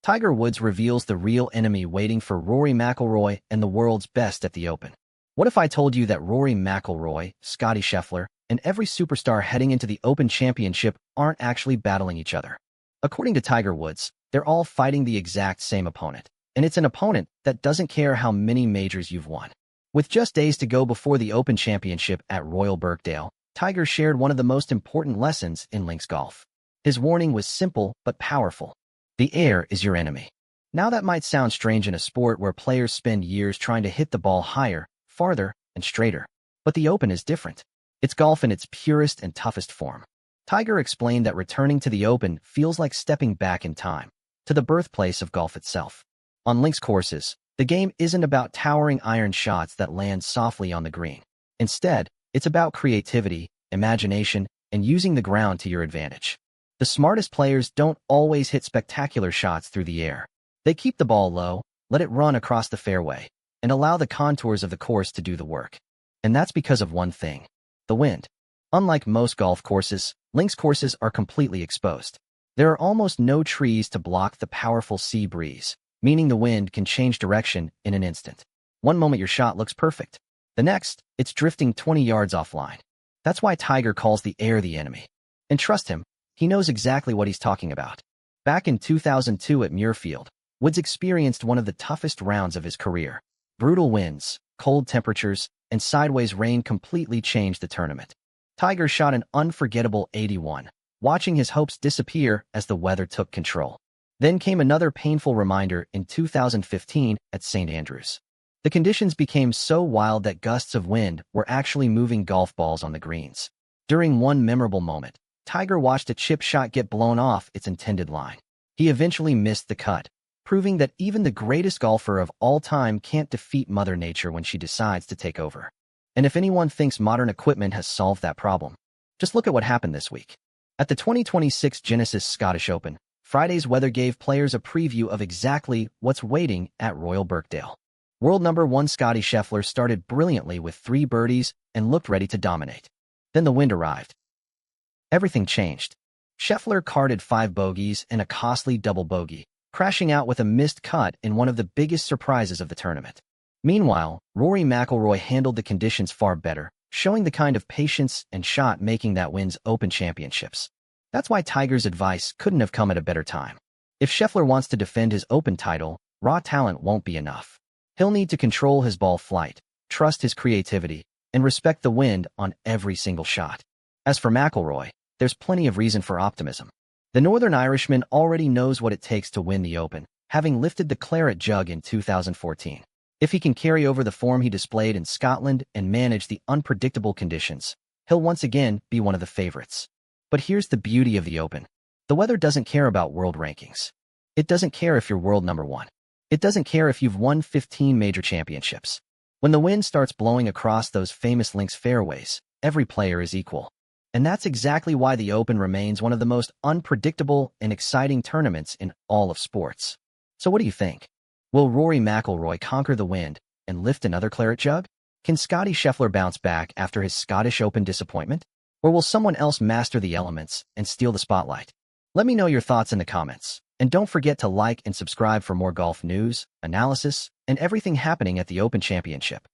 Tiger Woods reveals the real enemy waiting for Rory McIlroy and the world's best at the Open. What if I told you that Rory McIlroy, Scottie Scheffler, and every superstar heading into the Open Championship aren't actually battling each other? According to Tiger Woods, they're all fighting the exact same opponent, and it's an opponent that doesn't care how many majors you've won. With just days to go before the Open Championship at Royal Birkdale, Tiger shared one of the most important lessons in links golf. His warning was simple but powerful. The air is your enemy. Now that might sound strange in a sport where players spend years trying to hit the ball higher, farther, and straighter. But the Open is different. It's golf in its purest and toughest form. Tiger explained that returning to the Open feels like stepping back in time, to the birthplace of golf itself. On links courses, the game isn't about towering iron shots that land softly on the green. Instead, it's about creativity, imagination, and using the ground to your advantage. The smartest players don't always hit spectacular shots through the air. They keep the ball low, let it run across the fairway, and allow the contours of the course to do the work. And that's because of one thing: the wind. Unlike most golf courses, links courses are completely exposed. There are almost no trees to block the powerful sea breeze, meaning the wind can change direction in an instant. One moment your shot looks perfect. The next, it's drifting 20 yards offline. That's why Tiger calls the air the enemy. And trust him, he knows exactly what he's talking about. Back in 2002 at Muirfield, Woods experienced one of the toughest rounds of his career. Brutal winds, cold temperatures, and sideways rain completely changed the tournament. Tiger shot an unforgettable 81, watching his hopes disappear as the weather took control. Then came another painful reminder in 2015 at St. Andrews. The conditions became so wild that gusts of wind were actually moving golf balls on the greens. During one memorable moment, Tiger watched a chip shot get blown off its intended line. He eventually missed the cut, proving that even the greatest golfer of all time can't defeat Mother Nature when she decides to take over. And if anyone thinks modern equipment has solved that problem, just look at what happened this week. At the 2026 Genesis Scottish Open, Friday's weather gave players a preview of exactly what's waiting at Royal Birkdale. World number 1 Scottie Scheffler started brilliantly with 3 birdies and looked ready to dominate. Then the wind arrived. Everything changed. Scheffler carded 5 bogeys and a costly double bogey, crashing out with a missed cut in one of the biggest surprises of the tournament. Meanwhile, Rory McIlroy handled the conditions far better, showing the kind of patience and shot-making that wins Open Championships. That's why Tiger's advice couldn't have come at a better time. If Scheffler wants to defend his Open title, raw talent won't be enough. He'll need to control his ball flight, trust his creativity, and respect the wind on every single shot. As for McIlroy, there's plenty of reason for optimism. The Northern Irishman already knows what it takes to win the Open, having lifted the Claret Jug in 2014. If he can carry over the form he displayed in Scotland and manage the unpredictable conditions, he'll once again be one of the favorites. But here's the beauty of the Open. The weather doesn't care about world rankings. It doesn't care if you're world number 1. It doesn't care if you've won 15 major championships. When the wind starts blowing across those famous links fairways, every player is equal. And that's exactly why the Open remains one of the most unpredictable and exciting tournaments in all of sports. So what do you think? Will Rory McIlroy conquer the wind and lift another Claret Jug? Can Scottie Scheffler bounce back after his Scottish Open disappointment? Or will someone else master the elements and steal the spotlight? Let me know your thoughts in the comments. And don't forget to like and subscribe for more golf news, analysis, and everything happening at the Open Championship.